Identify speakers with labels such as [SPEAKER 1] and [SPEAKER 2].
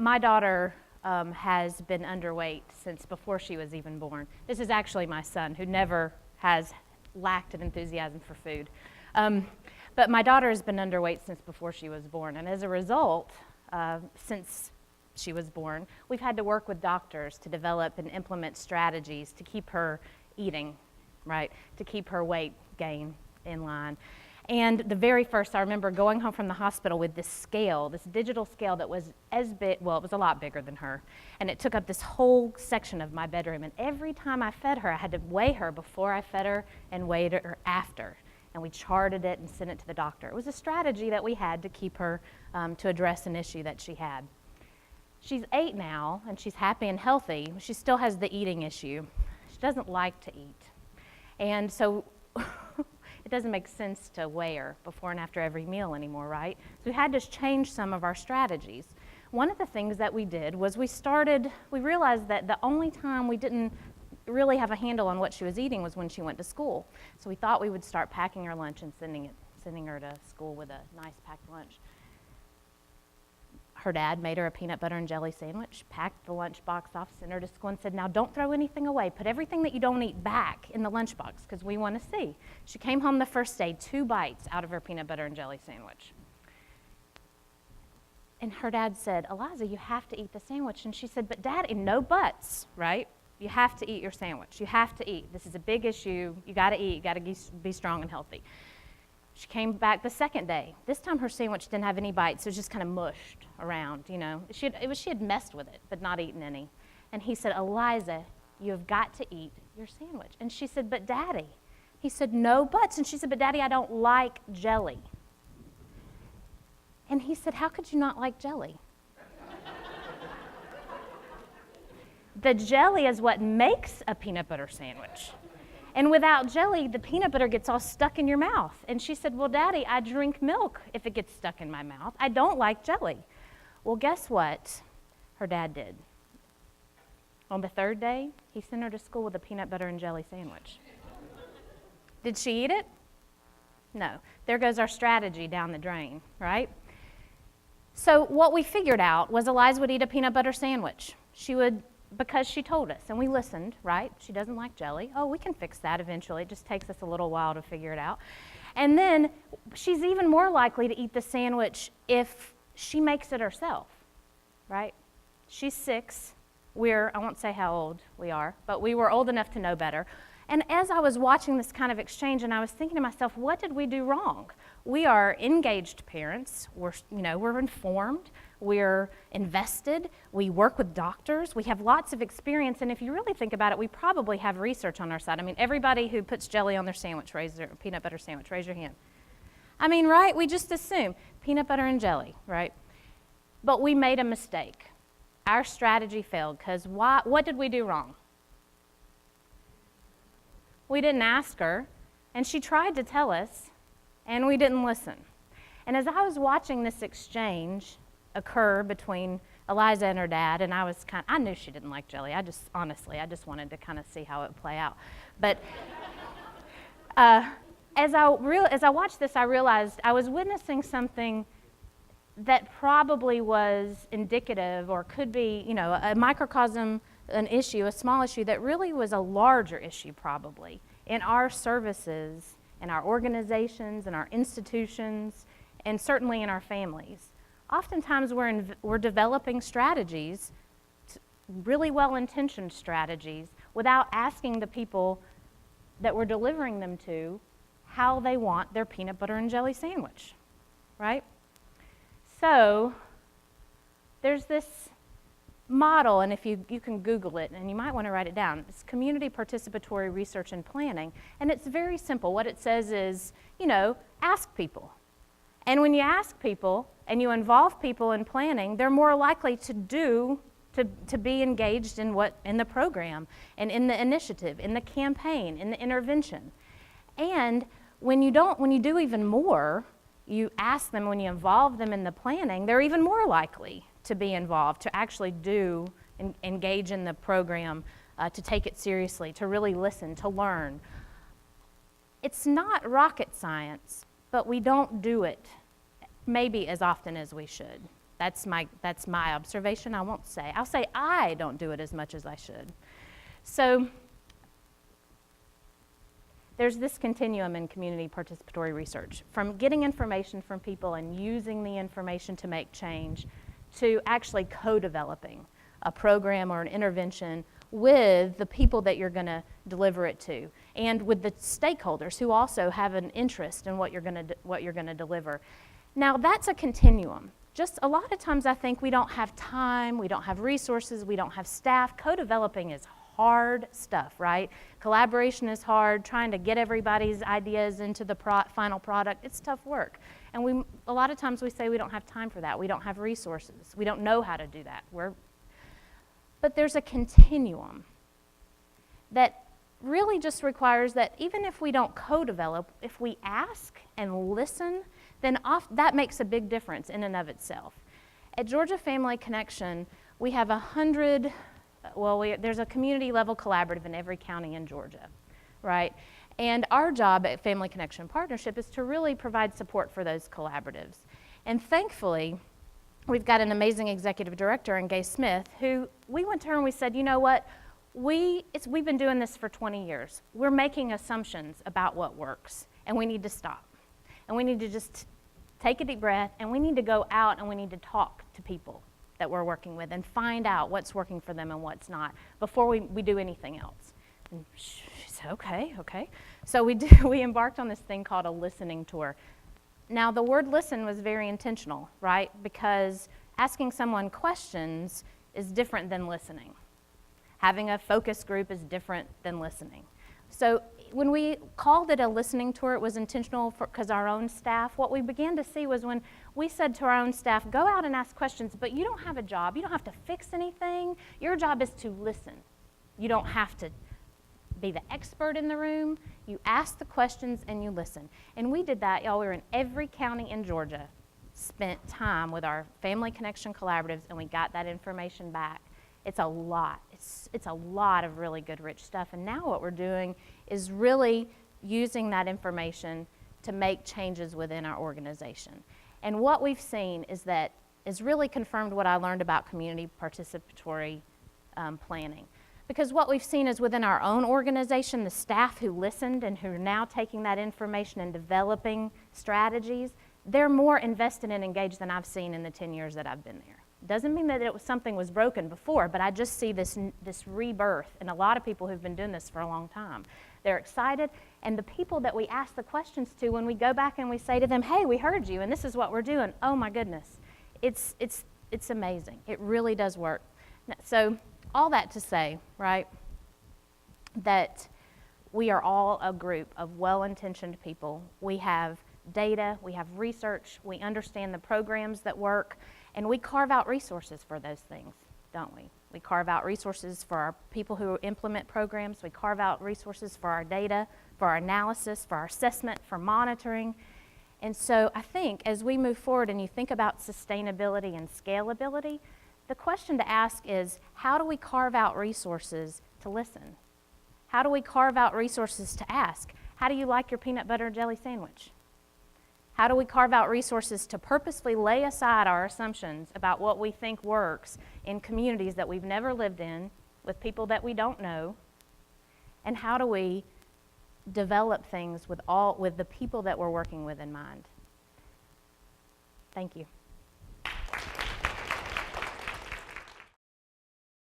[SPEAKER 1] My daughter has been underweight since before she was even born. This is actually my son, who never has lacked an enthusiasm for food. But my daughter has been underweight since before she was born, and as a result, since she was born, we've had to work with doctors to develop and implement strategies to keep her eating, right, to keep her weight gain in line. And the very first, I remember going home from the hospital with this scale, this digital scale that was as big, well, it was a lot bigger than her, and it took up this whole section of my bedroom, and every time I fed her, I had to weigh her before I fed her and weigh her after, and we charted it and sent it to the doctor. It was a strategy that we had to keep her, to address an issue that she had. She's 8 now, and she's happy and healthy. She still has the eating issue. She doesn't like to eat, and so it doesn't make sense to weigh her before and after every meal anymore, right? So we had to change some of our strategies. One of the things that we did was we realized that the only time we didn't really have a handle on what she was eating was when she went to school. So we thought we would start packing her lunch and sending her to school with a nice packed lunch. Her dad made her a peanut butter and jelly sandwich, packed the lunchbox off, sent her to school, and said, now don't throw anything away. Put everything that you don't eat back in the lunchbox because we want to see. She came home the first day, 2 bites out of her peanut butter and jelly sandwich. And her dad said, Eliza, you have to eat the sandwich. And she said, but Dad, and no buts, right? You have to eat your sandwich. You have to eat. This is a big issue. You got to eat. You got to be strong and healthy. She came back the second day. This time her sandwich didn't have any bites. It was just kind of mushed around, you know. She had messed with it, but not eaten any. And he said, Eliza, you have got to eat your sandwich. And she said, but Daddy. He said, no buts. And she said, but Daddy, I don't like jelly. And he said, how could you not like jelly? The jelly is what makes a peanut butter sandwich. And without jelly, the peanut butter gets all stuck in your mouth. And she said, well, Daddy, I drink milk if it gets stuck in my mouth. I don't like jelly. Well, guess what her dad did? On the 3rd day, he sent her to school with a peanut butter and jelly sandwich. Did she eat it? No. There goes our strategy down the drain, right? So what we figured out was Eliza would eat a peanut butter sandwich. She would, because she told us, and we listened, right? She doesn't like jelly. Oh, we can fix that eventually. It just takes us a little while to figure it out. And then she's even more likely to eat the sandwich if she makes it herself, right? She's 6. I won't say how old we are, but we were old enough to know better. And as I was watching this kind of exchange, and I was thinking to myself, what did we do wrong? We are engaged parents. We're informed. We're invested. We work with doctors. We have lots of experience. And if you really think about it, we probably have research on our side. I mean, everybody who puts jelly on their sandwich, peanut butter sandwich, raise your hand. I mean, right? We just assume peanut butter and jelly, right? But we made a mistake. Our strategy failed because what did we do wrong? We didn't ask her, and she tried to tell us, and we didn't listen. And as I was watching this exchange occur between Eliza and her dad, and I knew she didn't like jelly. I just wanted to kind of see how it would play out. But as I watched this, I realized I was witnessing something that probably was indicative or could be, a microcosm, an issue, a small issue that really was a larger issue probably in our services, in our organizations, in our institutions, and certainly in our families. Oftentimes we're developing strategies, really well-intentioned strategies, without asking the people that we're delivering them to how they want their peanut butter and jelly sandwich, right? So there's this model, and if you can Google it, and you might want to write it down. It's Community Participatory Research and Planning, and it's very simple. What it says is, ask people. And when you ask people and you involve people in planning, they're more likely to be engaged in the program and in the initiative, in the campaign, in the intervention. And when you do even more, you ask them, when you involve them in the planning, they're even more likely to be involved, to actually engage in the program, to take it seriously, to really listen, to learn. It's not rocket science, but we don't do it maybe as often as we should. That's my observation. I'll say I don't do it as much as I should. So there's this continuum in community participatory research, from getting information from people and using the information to make change, to actually co-developing a program or an intervention with the people that you're going to deliver it to, and with the stakeholders who also have an interest in what you're going to deliver. Now, that's a continuum. Just a lot of times I think we don't have time, we don't have resources, we don't have staff. Co-developing is hard stuff, right? Collaboration is hard. Trying to get everybody's ideas into the final product, it's tough work. And a lot of times we say we don't have time for that. We don't have resources. We don't know how to do that. But there's a continuum that really just requires that even if we don't co-develop, if we ask and listen, then that makes a big difference in and of itself. At Georgia Family Connection, we have 100, there's a community level collaborative in every county in Georgia, right? And our job at Family Connection Partnership is to really provide support for those collaboratives. And thankfully, we've got an amazing executive director in Gay Smith, who we went to her and we said, you know what, we've been doing this for 20 years. We're making assumptions about what works, and we need to stop. And we need to just take a deep breath, and we need to go out and we need to talk to people that we're working with and find out what's working for them and what's not before we do anything else. And she said, okay. So we embarked on this thing called a listening tour. Now, the word listen was very intentional, right? Because asking someone questions is different than listening. Having a focus group is different than listening. So when we called it a listening tour, it was intentional because our own staff, what we began to see was when we said to our own staff, go out and ask questions, but you don't have a job. You don't have to fix anything. Your job is to listen. You don't have to be the expert in the room. You ask the questions and you listen. And we did that, y'all. We were in every county in Georgia, spent time with our Family Connection collaboratives, and we got that information back. It's a lot. It's a lot of really good, rich stuff. And now what we're doing is really using that information to make changes within our organization. And what we've seen is really confirmed what I learned about community participatory planning. Because what we've seen is within our own organization, the staff who listened and who are now taking that information and developing strategies, they're more invested and engaged than I've seen in the 10 years that I've been there. Doesn't mean that something was broken before, but I just see this rebirth in a lot of people who've been doing this for a long time. They're excited, and the people that we ask the questions to, when we go back and we say to them, hey, we heard you, and this is what we're doing, oh my goodness, it's amazing. It really does work. So all that to say, right, that we are all a group of well-intentioned people. We have data, we have research, we understand the programs that work, and we carve out resources for those things, don't we? We carve out resources for our people who implement programs. We carve out resources for our data, for our analysis, for our assessment, for monitoring. And so I think as we move forward and you think about sustainability and scalability, the question to ask is, how do we carve out resources to listen? How do we carve out resources to ask, how do you like your peanut butter and jelly sandwich? How do we carve out resources to purposefully lay aside our assumptions about what we think works in communities that we've never lived in, with people that we don't know? And how do we develop things with the people that we're working with in mind? Thank you.